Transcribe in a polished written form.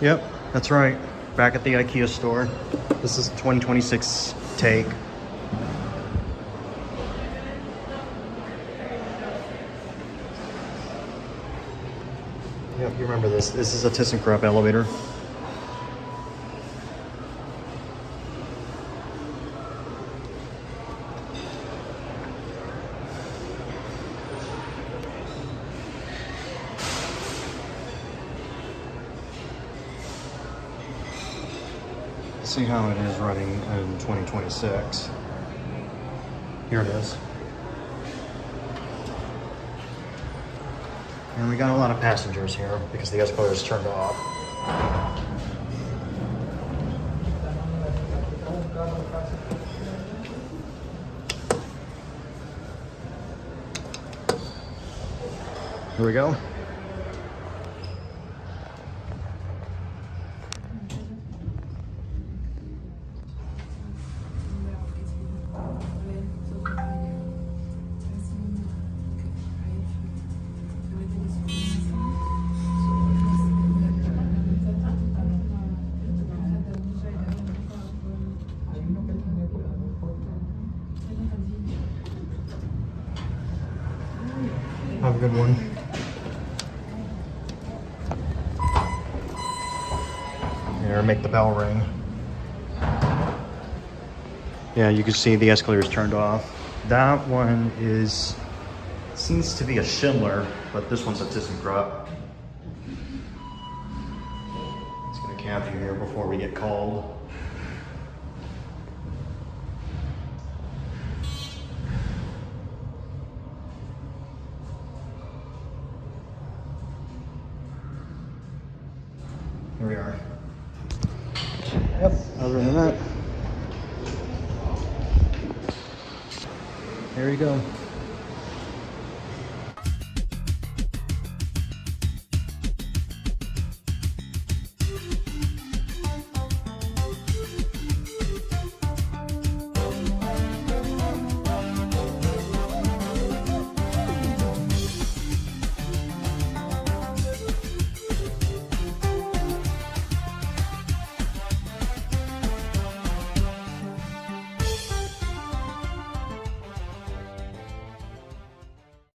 Yep, that's right. Back at the IKEA store. This is 2026 take. Yep, you remember this. This is a Thyssenkrupp elevator. See how it is running in 2026. Here it is. And we got a lot of passengers here because the escalator is turned off. Here we go. Have a good one. Here, make the bell ring. Yeah, you can see the escalator's turned off. That one seems to be a Schindler, but this one's a Thyssenkrupp. It's gonna cap you here before we get called. Here we are. Yep, other than that, there you go.